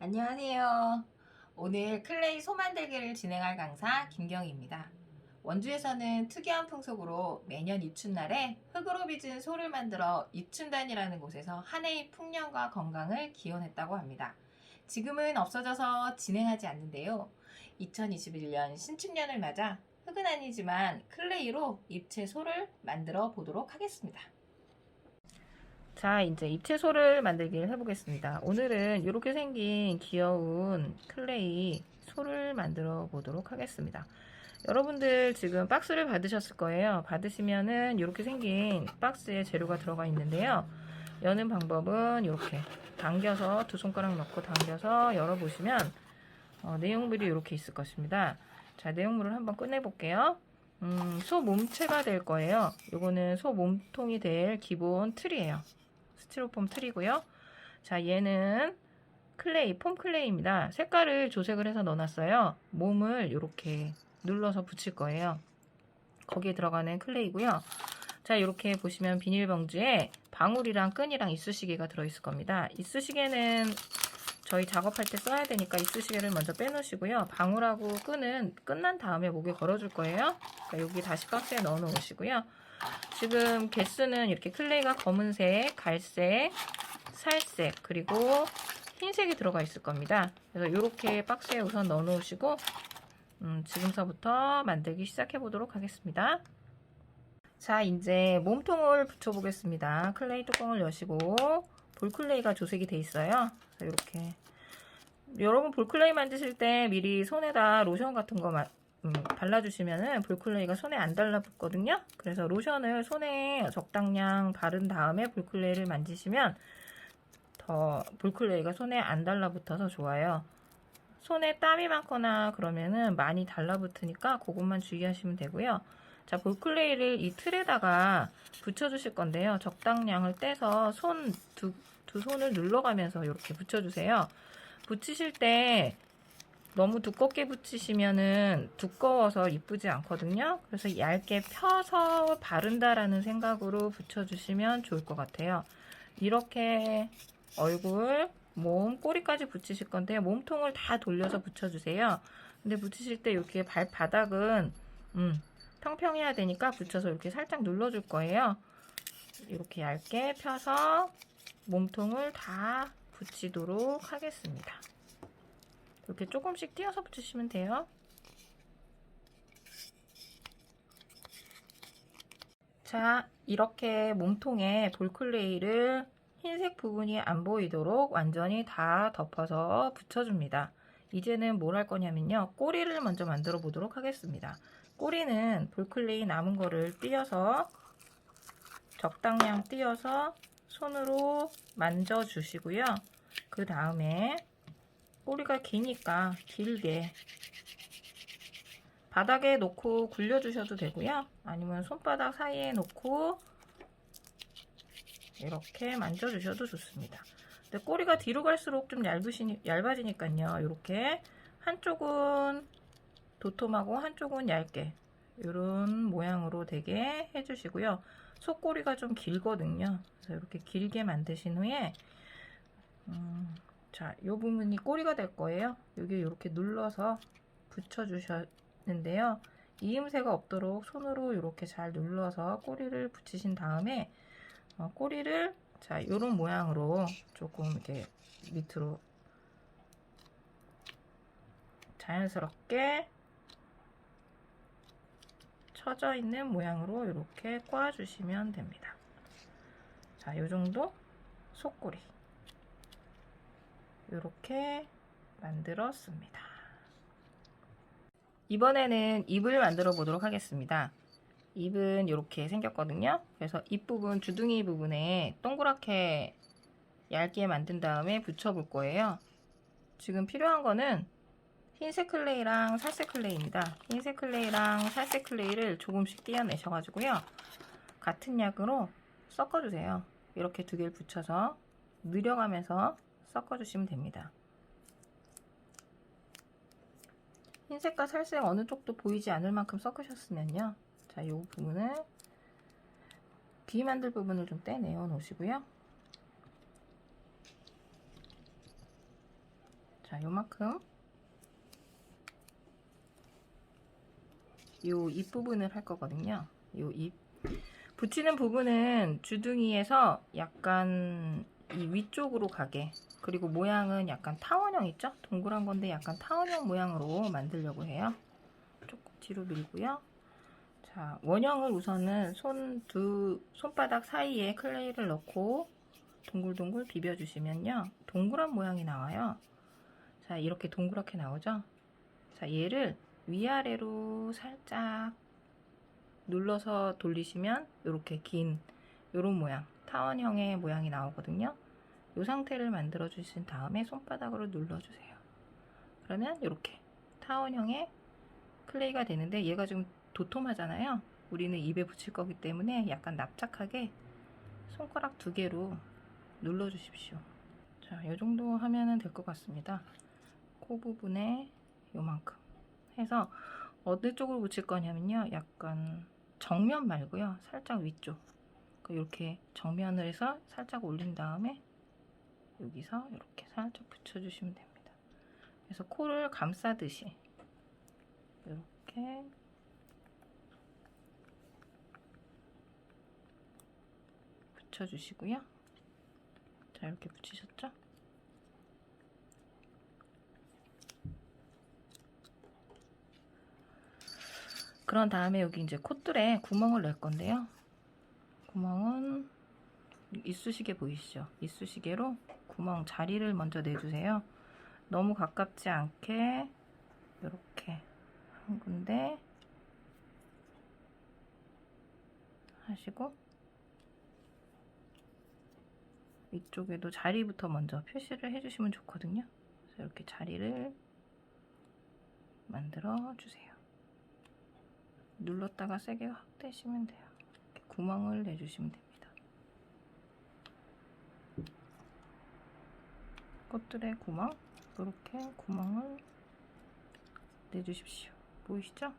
안녕하세요. 오늘 클레이 소 만들기를 진행할 강사 김경희입니다. 원주에서는 특이한 풍속으로 매년 입춘날에 흙으로 빚은 소를 만들어 입춘단이라는 곳에서 한 해의 풍년과 건강을 기원했다고 합니다. 지금은 없어져서 진행하지 않는데요. 2021년 신축년을 맞아 흙은 아니지만 클레이로 입체 소를 만들어 보도록 하겠습니다. 자, 이제 입체소를 만들기를 해보겠습니다. 오늘은 이렇게 생긴 귀여운 클레이 소를 만들어 보도록 하겠습니다. 여러분들 지금 박스를 받으셨을 거예요. 받으시면은 이렇게 생긴 박스에 재료가 들어가 있는데요. 여는 방법은 이렇게 당겨서 두 손가락 넣고 당겨서 열어보시면 내용물이 이렇게 있을 것입니다. 자, 내용물을 한번 꺼내볼게요. 소 몸체가 될 거예요. 요거는 소 몸통이 될 기본 틀이에요. 스티로폼 틀이고요. 자, 얘는 클레이, 폼 클레이입니다. 색깔을 조색을 해서 넣어놨어요. 몸을 이렇게 눌러서 붙일 거예요. 거기에 들어가는 클레이고요. 자, 이렇게 보시면 비닐봉지에 방울이랑 끈이랑 이쑤시개가 들어있을 겁니다. 이쑤시개는 저희 작업할 때 써야 되니까 이쑤시개를 먼저 빼놓으시고요. 방울하고 끈은 끝난 다음에 목에 걸어줄 거예요. 그러니까 여기 다시 박스에 넣어 놓으시고요. 지금 개수는 이렇게 클레이가 검은색, 갈색, 살색, 그리고 흰색이 들어가 있을 겁니다. 그래서 이렇게 박스에 우선 넣어 놓으시고 지금서부터 만들기 시작해 보도록 하겠습니다. 자, 이제 몸통을 붙여 보겠습니다. 클레이 뚜껑을 여시고 볼클레이가 조색이 돼 있어요. 이렇게 여러분 볼클레이 만드실 때 미리 손에다 로션 같은 거 발라주시면은 볼클레이가 손에 안 달라붙거든요. 그래서 로션을 손에 적당량 바른 다음에 볼클레이를 만지시면 더 볼클레이가 손에 안 달라붙어서 좋아요. 손에 땀이 많거나 그러면은 많이 달라붙으니까 그것만 주의하시면 되고요. 자, 볼클레이를 이 틀에다가 붙여주실 건데요. 적당량을 떼서 두 손을 눌러가면서 이렇게 붙여주세요. 붙이실 때 너무 두껍게 붙이시면은 두꺼워서 이쁘지 않거든요. 그래서 얇게 펴서 바른다라는 생각으로 붙여주시면 좋을 것 같아요. 이렇게 얼굴, 몸, 꼬리까지 붙이실 건데 몸통을 다 돌려서 붙여주세요. 근데 붙이실 때 이렇게 발바닥은 평평해야 되니까 붙여서 이렇게 살짝 눌러줄 거예요. 이렇게 얇게 펴서 몸통을 다 붙이도록 하겠습니다. 이렇게 조금씩 띄어서 붙이시면 돼요. 자, 이렇게 몸통에 볼클레이를 흰색 부분이 안 보이도록 완전히 다 덮어서 붙여줍니다. 이제는 뭘 할 거냐면요. 꼬리를 먼저 만들어 보도록 하겠습니다. 꼬리는 볼클레이 남은 거를 띄어서 적당량 띄어서 손으로 만져 주시고요. 그 다음에 꼬리가 기니까 길게 바닥에 놓고 굴려주셔도 되고요. 아니면 손바닥 사이에 놓고 이렇게 만져주셔도 좋습니다. 근데 꼬리가 뒤로 갈수록 좀 얇아지니까요. 이렇게 한쪽은 도톰하고 한쪽은 얇게 이런 모양으로 되게 해주시고요. 속꼬리가 좀 길거든요. 그래서 이렇게 길게 만드신 후에 자, 이 부분이 꼬리가 될 거예요. 여기 이렇게 눌러서 붙여주셨는데요. 이음새가 없도록 손으로 이렇게 잘 눌러서 꼬리를 붙이신 다음에 꼬리를 자, 이런 모양으로 조금 이렇게 밑으로 자연스럽게 처져 있는 모양으로 이렇게 꽈주시면 됩니다. 자, 이 정도 속꼬리. 이렇게 만들었습니다. 이번에는 입을 만들어 보도록 하겠습니다. 입은 이렇게 생겼거든요. 그래서 입 부분, 주둥이 부분에 동그랗게 얇게 만든 다음에 붙여볼 거예요. 지금 필요한 거는 흰색 클레이랑 살색 클레이입니다. 흰색 클레이랑 살색 클레이를 조금씩 띄어내셔가지고요. 같은 약으로 섞어주세요. 이렇게 두 개를 붙여서 늘려가면서 섞어주시면 됩니다. 흰색과 살색 어느 쪽도 보이지 않을 만큼 섞으셨으면요. 자, 이 부분을 귀 만들 부분을 좀 떼내어 놓으시고요. 자, 요만큼 요 입 부분을 할 거거든요. 요 입 붙이는 부분은 주둥이에서 약간 이 위쪽으로 가게, 그리고 모양은 약간 타원형 있죠? 동그란 건데 약간 타원형 모양으로 만들려고 해요. 조금 뒤로 밀고요. 자, 원형을 우선은 손바닥 사이에 클레이를 넣고 동글동글 비벼주시면요, 동그란 모양이 나와요. 자, 이렇게 동그랗게 나오죠? 자, 얘를 위아래로 살짝 눌러서 돌리시면 이렇게 긴 요런 모양, 타원형의 모양이 나오거든요. 이 상태를 만들어 주신 다음에 손바닥으로 눌러주세요. 그러면 이렇게 타원형의 클레이가 되는데, 얘가 지금 도톰하잖아요. 우리는 입에 붙일 거기 때문에 약간 납작하게 손가락 2개로 눌러 주십시오. 자, 이 정도 하면 될 것 같습니다. 코 부분에 요만큼 해서 어느 쪽으로 붙일 거냐면요, 약간 정면 말고요, 살짝 위쪽. 이렇게 정면을 해서 살짝 올린 다음에 여기서 이렇게 살짝 붙여주시면 됩니다. 그래서 코를 감싸듯이 이렇게 붙여주시고요. 자, 이렇게 붙이셨죠? 그런 다음에 여기 이제 콧줄에 구멍을 낼 건데요. 구멍은 이쑤시개 보이시죠? 이쑤시개로 구멍 자리를 먼저 내주세요. 너무 가깝지 않게 이렇게 한 군데 하시고, 이쪽에도 자리부터 먼저 표시를 해주시면 좋거든요. 그래서 이렇게 자리를 만들어 주세요. 눌렀다가 세게 확 떼시면 돼요. 이렇게 구멍을 내주시면 됩니다. 꽃들의 구멍, 이렇게 구멍을 내주십시오. 보이시죠?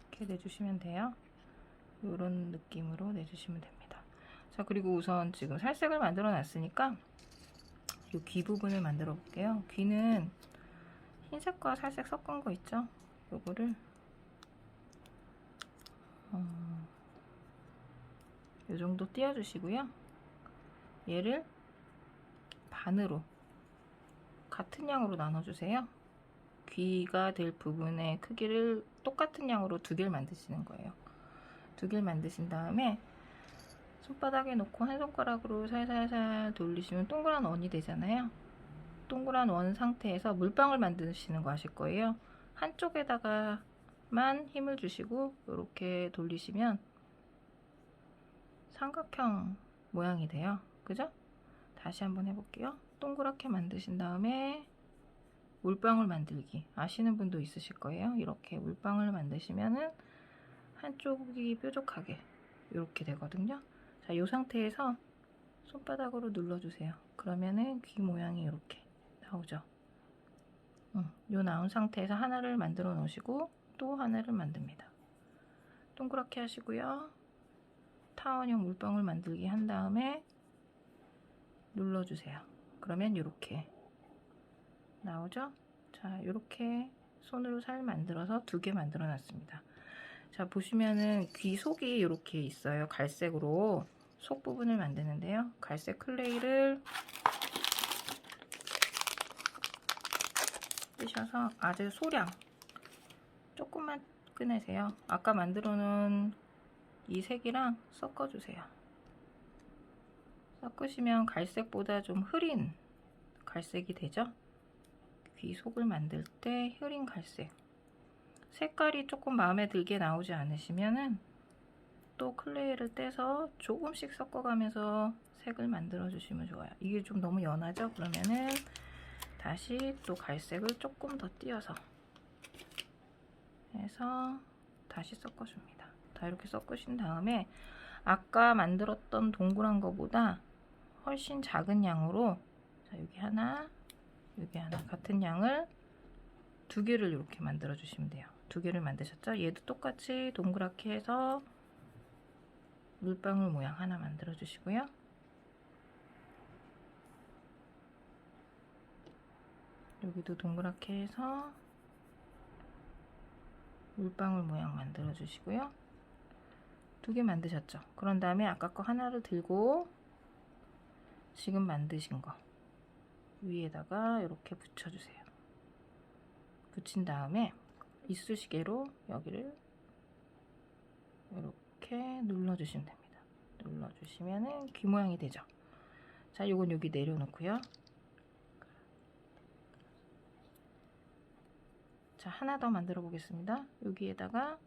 이렇게 내주시면 돼요. 이런 느낌으로 내주시면 됩니다. 자, 그리고 우선 지금 살색을 만들어 놨으니까 이 귀 부분을 만들어 볼게요. 귀는 흰색과 살색 섞은 거 있죠? 요거를 요 정도 띄워주시고요. 얘를 반으로 같은 양으로 나눠주세요. 귀가 될 부분의 크기를 똑같은 양으로 2개를 만드시는 거예요. 2개를 만드신 다음에 손바닥에 놓고 한 손가락으로 살살살 돌리시면 동그란 원이 되잖아요. 동그란 원 상태에서 물방울 만드시는 거 아실 거예요. 한쪽에다가만 힘을 주시고 이렇게 돌리시면 삼각형 모양이 돼요. 그죠? 다시 한번 해볼게요. 동그랗게 만드신 다음에 물방울 만들기 아시는 분도 있으실 거예요. 이렇게 물방울 만드시면은 한쪽이 뾰족하게 이렇게 되거든요. 자, 이 상태에서 손바닥으로 눌러주세요. 그러면은 귀 모양이 이렇게 나오죠. 요 나온 상태에서 하나를 만들어 놓으시고 또 하나를 만듭니다. 동그랗게 하시고요. 타원형 물방울 만들기 한 다음에 눌러주세요. 그러면 이렇게 나오죠? 자, 이렇게 손으로 살 만들어서 2개 만들어 놨습니다. 자, 보시면은 귀 속이 이렇게 있어요. 갈색으로 속 부분을 만드는데요. 갈색 클레이를 뜨셔서 아주 소량 조금만 꺼내세요. 아까 만들어 놓은 이 색이랑 섞어주세요. 섞으시면 갈색보다 좀 흐린 갈색이 되죠? 귀 속을 만들 때 흐린 갈색, 색깔이 조금 마음에 들게 나오지 않으시면은 또 클레이를 떼서 조금씩 섞어가면서 색을 만들어 주시면 좋아요. 이게 좀 너무 연하죠? 그러면은 다시 또 갈색을 조금 더 띄어서 해서 다시 섞어줍니다. 다 이렇게 섞으신 다음에 아까 만들었던 동그란 거보다 훨씬 작은 양으로, 자, 여기 하나 같은 양을 2개를 이렇게 만들어 주시면 돼요. 2개를 만드셨죠? 얘도 똑같이 동그랗게 해서 물방울 모양 하나 만들어 주시고요. 여기도 동그랗게 해서 물방울 모양 만들어 주시고요. 2개 만드셨죠? 그런 다음에 아까 거 하나를 들고 지금 만드신 거 위에다가 이렇게 붙여주세요. 붙인 다음에 이쑤시개로 여기를 이렇게 눌러주시면 됩니다. 눌러주시면은 귀 모양이 되죠. 자, 요건 여기 내려놓고요. 자, 하나 더 만들어 보겠습니다. 여기에다가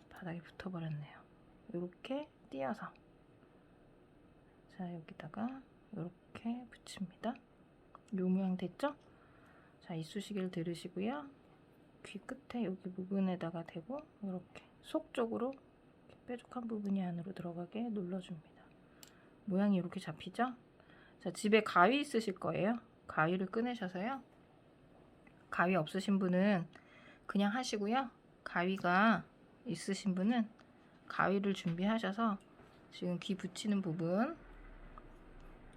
바닥에 붙어 버렸네요. 이렇게 띄어서, 자, 여기다가 이렇게 붙입니다. 요 모양 됐죠? 자, 이쑤시개를 들으시고요. 귀 끝에 여기 부분에다가 대고 이렇게 속 쪽으로 뾰족한 부분이 안으로 들어가게 눌러줍니다. 모양이 이렇게 잡히죠? 자, 집에 가위 있으실 거예요. 가위를 꺼내셔서요. 가위 없으신 분은 그냥 하시고요. 가위가 있으신 분은 가위를 준비하셔서 지금 귀 붙이는 부분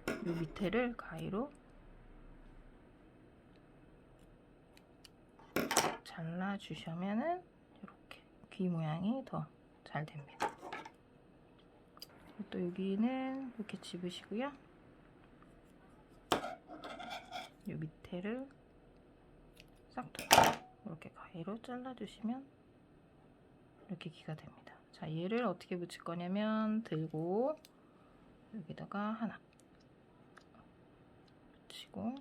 요 밑에를 가위로 잘라주시면은 이렇게 귀 모양이 더 잘 됩니다. 또 여기는 이렇게 집으시고요. 요 밑에를 싹둑 이렇게 가위로 잘라주시면 이렇게 귀가 됩니다. 자, 얘를 어떻게 붙일 거냐면 들고 여기다가 하나 붙이고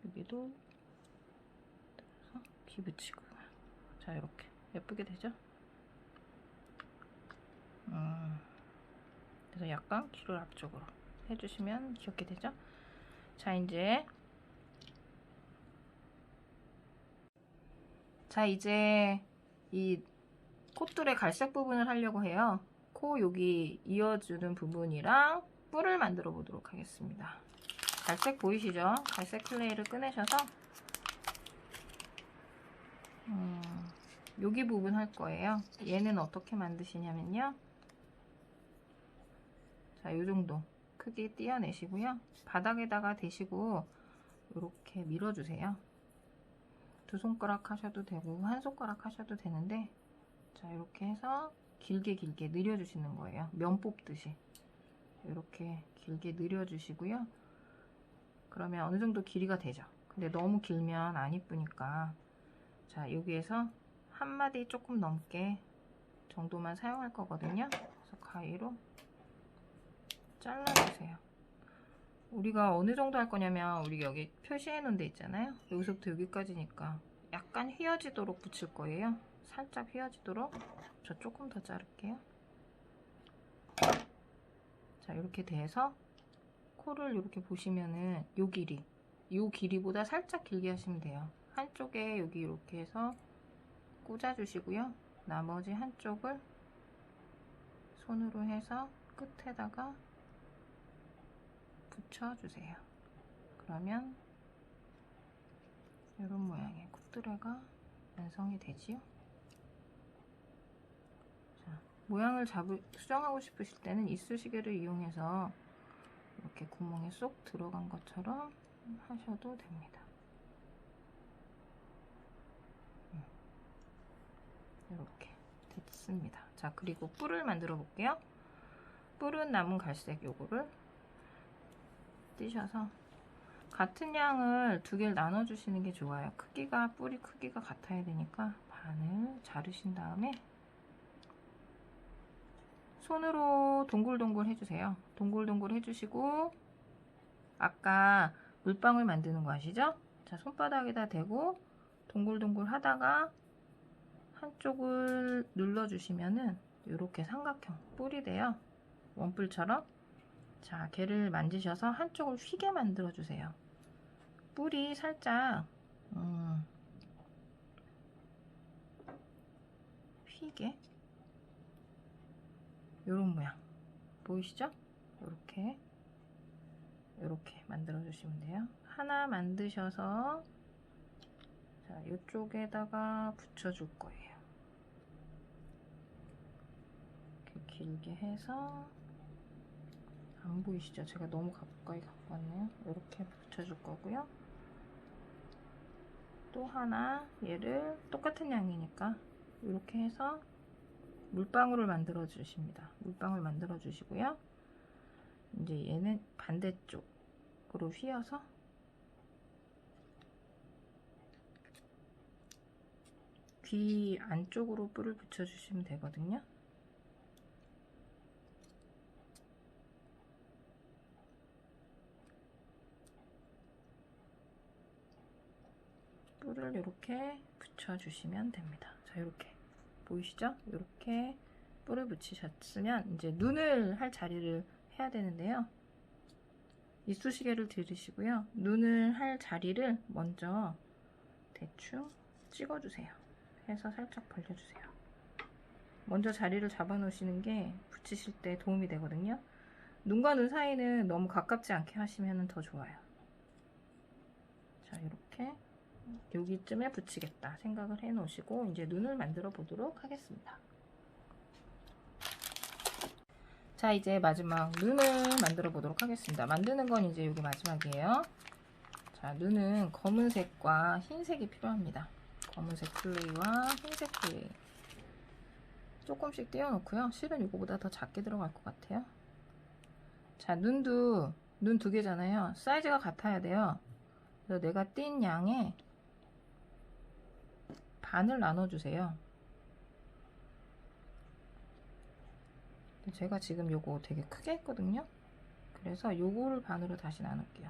여기도 귀 붙이고, 자, 이렇게 예쁘게 되죠? 그래서 약간 귀를 앞쪽으로 해주시면 귀엽게 되죠? 자, 이제 이 콧줄의 갈색 부분을 하려고 해요. 코 여기 이어주는 부분이랑 뿔을 만들어 보도록 하겠습니다. 갈색 보이시죠? 갈색 클레이를 꺼내셔서 여기 부분 할 거예요. 얘는 어떻게 만드시냐면요. 자, 요 정도 크게 띄어내시고요. 바닥에다가 대시고 이렇게 밀어주세요. 2손가락 하셔도 되고 1손가락 하셔도 되는데, 자, 이렇게 해서 길게 늘려주시는 거예요. 면 뽑듯이 이렇게 길게 늘려주시고요. 그러면 어느 정도 길이가 되죠. 근데 너무 길면 안 이쁘니까, 자, 여기에서 한 마디 조금 넘게 정도만 사용할 거거든요. 그래서 가위로 잘라주세요. 우리가 어느 정도 할 거냐면, 우리 여기 표시해 놓은 데 있잖아요. 여기서부터 여기까지니까 약간 휘어지도록 붙일 거예요. 살짝 휘어지도록. 저 조금 더 자를게요. 자, 이렇게 돼서 코를 이렇게 보시면은 요 길이보다 살짝 길게 하시면 돼요. 한쪽에 여기 이렇게 해서 꽂아주시고요. 나머지 한쪽을 손으로 해서 끝에다가 붙여주세요. 그러면 이런 모양의 콧뚜레가 완성이 되지요. 자, 모양을 수정하고 싶으실 때는 이쑤시개를 이용해서 이렇게 구멍에 쏙 들어간 것처럼 하셔도 됩니다. 이렇게 됐습니다. 자, 그리고 뿔을 만들어 볼게요. 뿔은 남은 갈색 요거를 띄셔서 같은 양을 2개를 나눠 주시는 게 좋아요. 뿔이 크기가 같아야 되니까 반을 자르신 다음에 손으로 동글동글 해주세요. 동글동글 해주시고, 아까 물방울 만드는 거 아시죠? 자, 손바닥에다 대고 동글동글 하다가 한쪽을 눌러주시면은 이렇게 삼각형 뿔이 돼요. 원뿔처럼. 자, 걔를 만지셔서 한쪽을 휘게 만들어 주세요. 뿔이 살짝 휘게, 요런 모양 보이시죠? 이렇게 만들어 주시면 돼요. 하나 만드셔서, 자, 이쪽에다가 붙여 줄 거예요. 이렇게 길게 해서, 안 보이시죠? 제가 너무 가까이 갖고 왔네요. 이렇게 붙여 줄 거고요. 또 하나 얘를 똑같은 양이니까 이렇게 해서 물방울을 만들어 주십니다. 물방울 만들어 주시고요. 이제 얘는 반대쪽으로 휘어서 귀 안쪽으로 뿔을 붙여 주시면 되거든요. 뿔을 이렇게 붙여 주시면 됩니다. 자, 이렇게 보이시죠? 이렇게 뿔을 붙이셨으면 이제 눈을 할 자리를 해야 되는데요. 이쑤시개를 들으시고요. 눈을 할 자리를 먼저 대충 찍어주세요. 해서 살짝 벌려주세요. 먼저 자리를 잡아 놓으시는 게 붙이실 때 도움이 되거든요. 눈과 눈 사이는 너무 가깝지 않게 하시면 더 좋아요. 자, 이렇게 여기쯤에 붙이겠다 생각을 해 놓으시고 이제 눈을 만들어 보도록 하겠습니다. 자, 이제 마지막 눈을 만들어 보도록 하겠습니다. 만드는 건 이제 여기 마지막이에요. 자, 눈은 검은색과 흰색이 필요합니다. 검은색 클레이와 흰색 클레이 조금씩 띄워놓고요. 실은 이거보다 더 작게 들어갈 것 같아요. 자, 눈도 눈 두 개잖아요. 사이즈가 같아야 돼요. 그래서 내가 띈 양의 반을 나눠주세요. 제가 지금 요거 되게 크게 했거든요. 그래서 요거를 반으로 다시 나눌게요.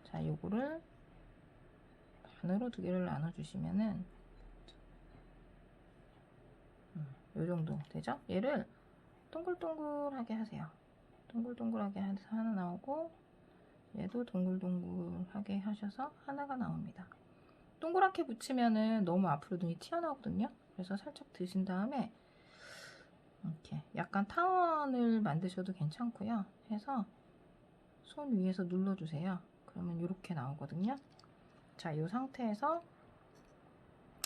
자, 요거를 반으로 두 개를 나눠주시면은 요 정도 되죠? 얘를 동글동글하게 하세요. 동글동글하게 해서 하나 나오고 얘도 동글동글하게 하셔서 하나가 나옵니다. 동그랗게 붙이면은 너무 앞으로 눈이 튀어나오거든요. 그래서 살짝 드신 다음에 이렇게 약간 타원을 만드셔도 괜찮고요. 해서 손 위에서 눌러주세요. 그러면 이렇게 나오거든요. 자, 이 상태에서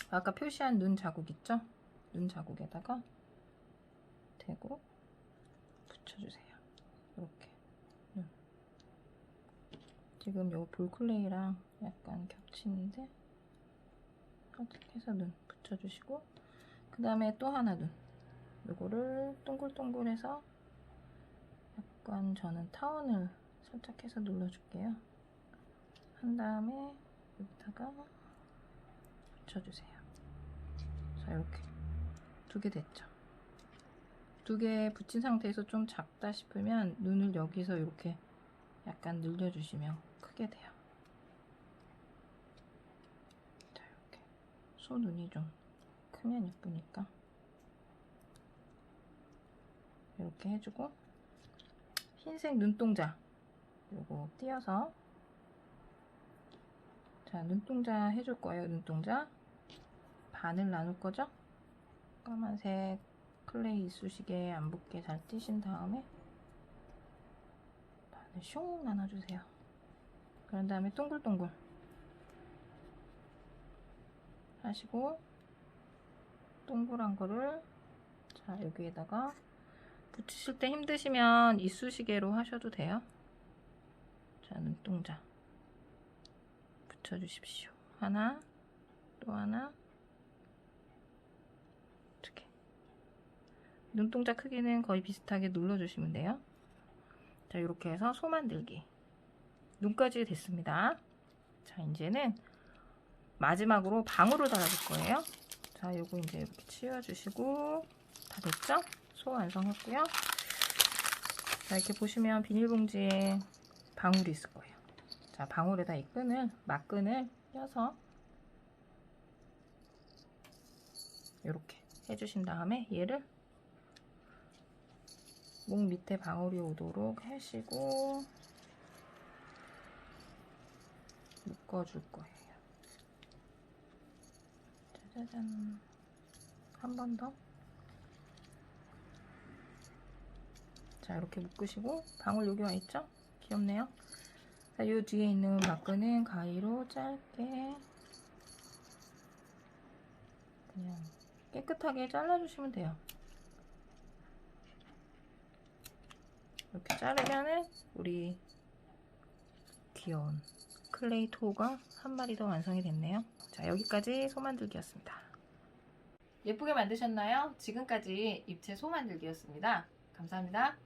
아까 표시한 눈 자국 있죠? 눈 자국에다가 대고 붙여주세요. 이렇게. 지금 요 볼클레이랑 약간 겹치는데 살짝 해서 눈 붙여주시고 그 다음에 또 하나 눈 요거를 동글동글해서 약간 저는 타원을 살짝 해서 눌러줄게요. 한 다음에 여기다가 붙여주세요. 자, 이렇게 두 개 됐죠. 두 개 붙인 상태에서 좀 작다 싶으면 눈을 여기서 이렇게 약간 늘려주시면 크게 돼요. 자, 이렇게 손눈이 좀 크면 예쁘니까 이렇게 해주고 흰색 눈동자 요거 띄어서 자, 눈동자 해줄 거예요. 눈동자 반을 나눌 거죠? 까만색 클레이 이쑤시개 안 붙게 잘 띄신 다음에 반을 슝 나눠주세요. 그런 다음에 동글동글 하시고 동글한 거를 자, 여기에다가 붙이실 때 힘드시면 이쑤시개로 하셔도 돼요. 자, 눈동자 붙여주십시오. 하나, 또 하나, 두 개. 눈동자 크기는 거의 비슷하게 눌러주시면 돼요. 자, 이렇게 해서 소 만들기. 눈까지 됐습니다. 자, 이제는 마지막으로 방울을 달아줄 거예요. 자, 요거 이제 이렇게 치워주시고 다 됐죠? 소 완성했고요. 자, 이렇게 보시면 비닐봉지에 방울이 있을 거예요. 자, 방울에다 이 끈을 막끈을 껴서 이렇게 해주신 다음에 얘를 목 밑에 방울이 오도록 하시고 묶어줄 거예요. 짜자잔. 한 번 더. 자, 이렇게 묶으시고 방울 여기 와 있죠? 귀엽네요. 자, 요 뒤에 있는 막끈은 가위로 짧게 그냥 깨끗하게 잘라주시면 돼요. 이렇게 자르면은 우리 귀여운 클레이 토우가 한 마리 더 완성이 됐네요. 자, 여기까지 소 만들기였습니다. 예쁘게 만드셨나요? 지금까지 입체 소 만들기였습니다. 감사합니다.